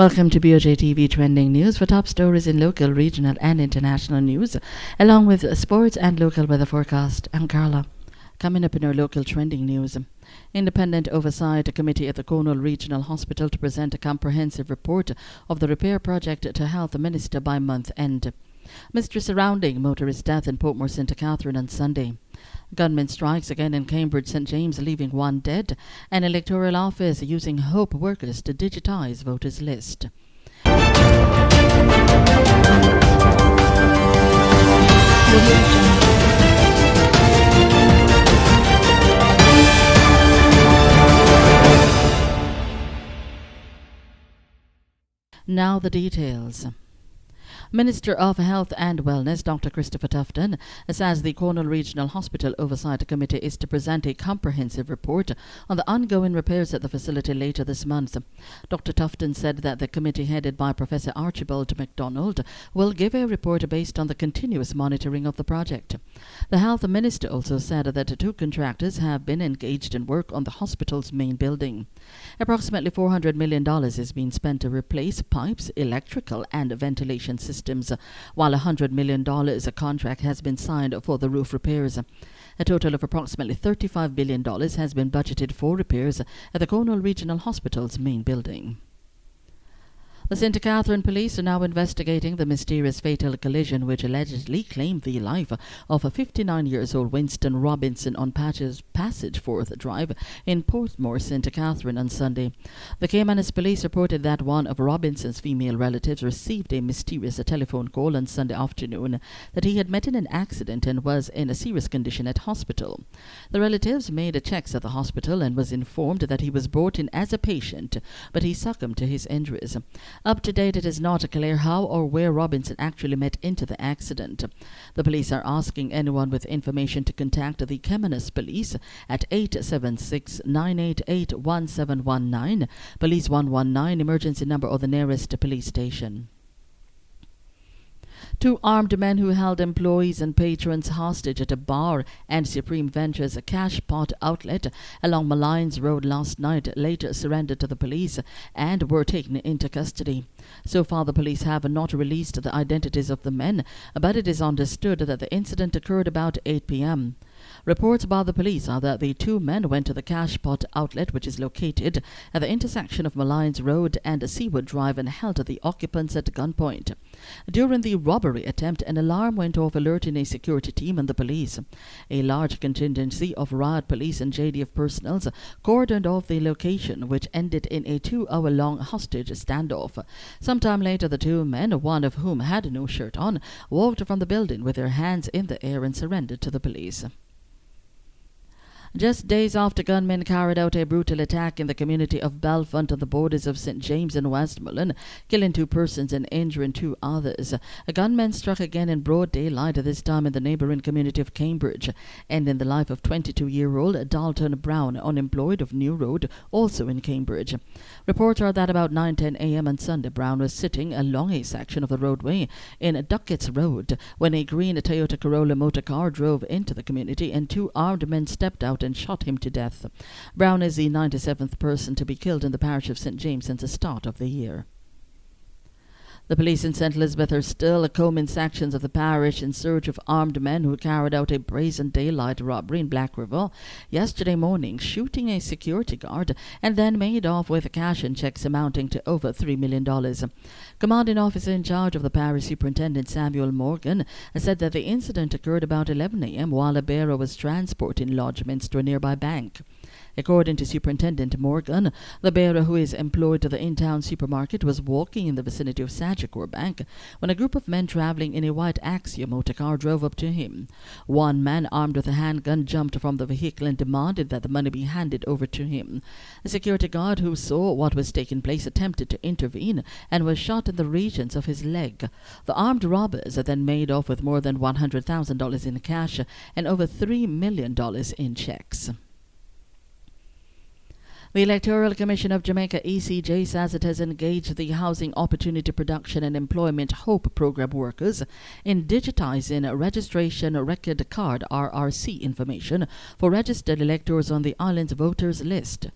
Welcome to BOJTV Trending News for top stories in local, regional and international news, along with sports and local weather forecast. I'm Carla. Coming up in our local trending news, Independent Oversight Committee at the Cornwall Regional Hospital to present a comprehensive report of the repair project to Health Minister by month end. Mystery surrounding motorist death in Portmore St. Catherine on Sunday. Gunmen strikes again in Cambridge St. James, leaving one dead. An electoral office using Hope workers to digitize voters' list. Now the details. Minister of Health and Wellness, Dr. Christopher Tufton, says the Cornwall Regional Hospital Oversight Committee is to present a comprehensive report on the ongoing repairs at the facility later this month. Dr. Tufton said that the committee headed by Professor Archibald MacDonald will give a report based on the continuous monitoring of the project. The Health Minister also said that 2 contractors have been engaged in work on the hospital's main building. Approximately $400 million is being spent to replace pipes, electrical and ventilation systems, while $100 million a contract has been signed for the roof repairs. A total of approximately $35 billion has been budgeted for repairs at the Cornwall Regional Hospital's main building. The St. Catherine police are now investigating the mysterious fatal collision which allegedly claimed the life of a 59-year-old Winston Robinson on Passage Forth Drive in Portmore, St. Catherine on Sunday. The Caymanas police reported that one of Robinson's female relatives received a mysterious telephone call on Sunday afternoon that he had met in an accident and was in a serious condition at hospital. The relatives made checks at the hospital and was informed that he was brought in as a patient, but he succumbed to his injuries. Up to date, it is not clear how or where Robinson actually met into the accident. The police are asking anyone with information to contact the Caymanas Police at 876-988-1719, Police 119 emergency number or the nearest police station. 2 armed men who held employees and patrons hostage at a bar and Supreme Ventures cash pot outlet along Malines Road last night later surrendered to the police and were taken into custody. So far, the police have not released the identities of the men, but it is understood that the incident occurred about 8 p.m. Reports by the police are that the 2 men went to the cash pot outlet, which is located at the intersection of Malines Road and Seawood Drive, and held the occupants at gunpoint. During the robbery attempt, an alarm went off, alerting a security team and the police. A large contingency of riot police and JDF personnel cordoned off the location, which ended in a 2-hour-long hostage standoff. Sometime later, the 2 men, one of whom had no shirt on, walked from the building with their hands in the air and surrendered to the police. Just days after gunmen carried out a brutal attack in the community of Belfont on the borders of St. James and Westmoreland, killing 2 persons and injuring 2 others, a gunman struck again in broad daylight, this time in the neighbouring community of Cambridge, ending the life of 22-year-old Dalton Brown, unemployed, of New Road, also in Cambridge. Reports are that about 9:10 a.m. on Sunday, Brown was sitting along a section of the roadway in Duckett's Road when a green Toyota Corolla motor car drove into the community and 2 armed men stepped out and shot him to death. Brown is the 97th person to be killed in the parish of St. James since the start of the year. The police in St. Elizabeth are still combing sections of the parish in search of armed men who carried out a brazen daylight robbery in Black River yesterday morning, shooting a security guard and then made off with cash and checks amounting to over $3 million. Commanding officer in charge of the parish, Superintendent Samuel Morgan, said that the incident occurred about 11 a.m. while a bearer was transporting lodgements to a nearby bank. According to Superintendent Morgan, the bearer, who is employed to the in-town supermarket, was walking in the vicinity of Sagicor Bank when a group of men traveling in a white Axia motor car drove up to him. One man armed with a handgun jumped from the vehicle and demanded that the money be handed over to him. A security guard who saw what was taking place attempted to intervene and was shot in the regions of his leg. The armed robbers then made off with more than $100,000 in cash and over $3 million in checks. The Electoral Commission of Jamaica, ECJ, says it has engaged the Housing Opportunity Production and Employment HOPE program workers in digitizing registration record card RRC information for registered electors on the island's voters list.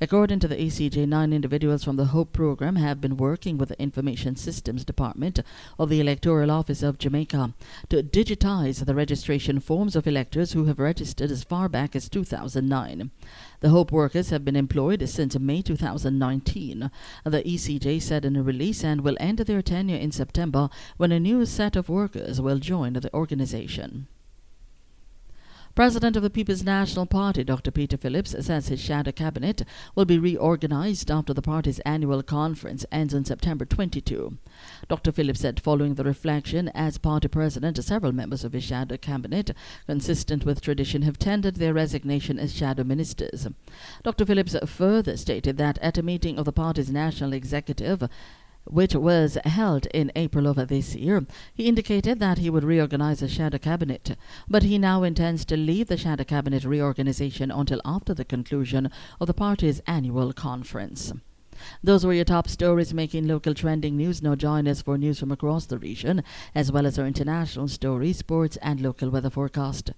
According to the ECJ, 9 individuals from the HOPE program have been working with the Information Systems Department of the Electoral Office of Jamaica to digitize the registration forms of electors who have registered as far back as 2009. The HOPE workers have been employed since May 2019, the ECJ said in a release, and will end their tenure in September when a new set of workers will join the organization. President of the People's National Party, Dr. Peter Phillips, says his shadow cabinet will be reorganized after the party's annual conference ends on September 22. Dr. Phillips said following the reflection as party president, several members of his shadow cabinet, consistent with tradition, have tendered their resignation as shadow ministers. Dr. Phillips further stated that at a meeting of the party's national executive, which was held in April of this year, he indicated that he would reorganize the shadow cabinet, but he now intends to leave the shadow cabinet reorganization until after the conclusion of the party's annual conference. Those were your top stories making local trending news. Now join us for news from across the region, as well as our international stories, sports and local weather forecast.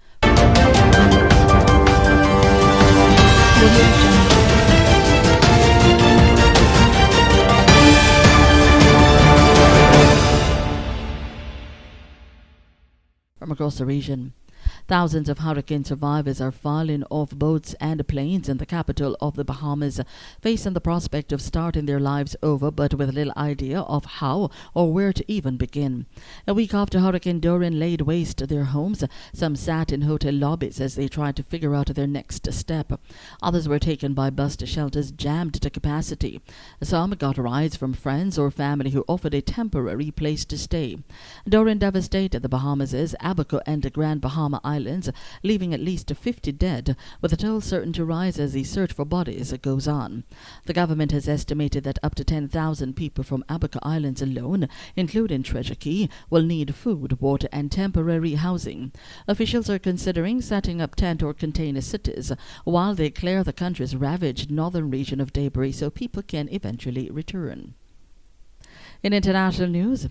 From across the region, thousands of hurricane survivors are filing off boats and planes in the capital of the Bahamas, facing the prospect of starting their lives over, but with little idea of how or where to even begin. A week after Hurricane Dorian laid waste their homes, some sat in hotel lobbies as they tried to figure out their next step. Others were taken by bus shelters jammed to capacity. Some got rides from friends or family who offered a temporary place to stay. Dorian devastated the Bahamas' Abaco and Grand Bahama Islands, leaving at least 50 dead, with a toll certain to rise as the search for bodies goes on. The government has estimated that up to 10,000 people from Abaco Islands alone, including Treasure Key, will need food, water and temporary housing. Officials are considering setting up tent or container cities while they clear the country's ravaged northern region of debris so people can eventually return. In international news,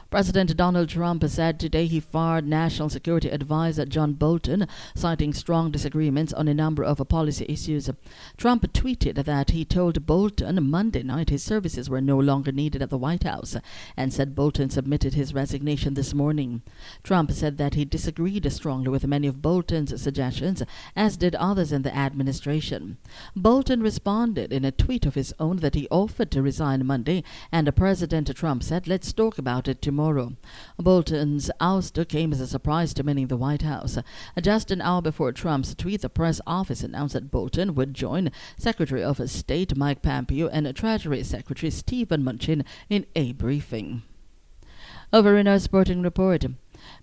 President Donald Trump said today he fired National Security Advisor John Bolton, citing strong disagreements on a number of policy issues. Trump tweeted that he told Bolton Monday night his services were no longer needed at the White House, and said Bolton submitted his resignation this morning. Trump said that he disagreed strongly with many of Bolton's suggestions, as did others in the administration. Bolton responded in a tweet of his own that he offered to resign Monday, and President Trump said, "Let's talk about it tomorrow." Bolton's ouster came as a surprise to many in the White House. Just an hour before Trump's tweet, the press office announced that Bolton would join Secretary of State Mike Pompeo and Treasury Secretary Stephen Mnuchin in a briefing. Over in our sporting report,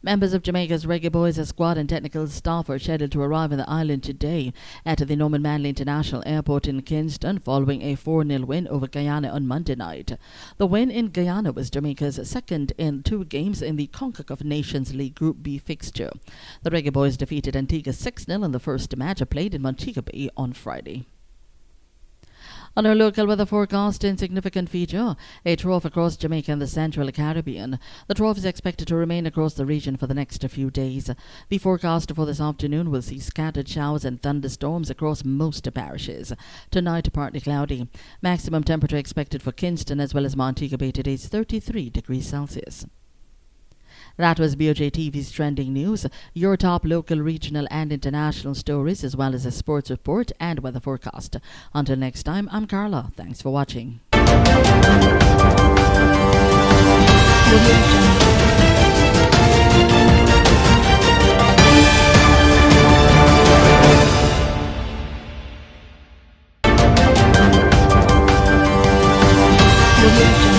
members of Jamaica's Reggae Boys squad and technical staff are scheduled to arrive on the island today at the Norman Manley International Airport in Kingston following a 4-0 win over Guyana on Monday night. The win in Guyana was Jamaica's second in 2 games in the CONCACAF Nations League Group B fixture. The Reggae Boys defeated Antigua 6-0 in the first match played in Montego Bay on Friday. On our local weather forecast, insignificant feature, a trough across Jamaica and the Central Caribbean. The trough is expected to remain across the region for the next few days. The forecast for this afternoon will see scattered showers and thunderstorms across most parishes. Tonight, partly cloudy. Maximum temperature expected for Kingston as well as Montego Bay today is 33 degrees Celsius. That was BOJTV's trending news, your top local, regional and international stories, as well as a sports report and weather forecast. Until next time, I'm Carla. Thanks for watching. BOJTV.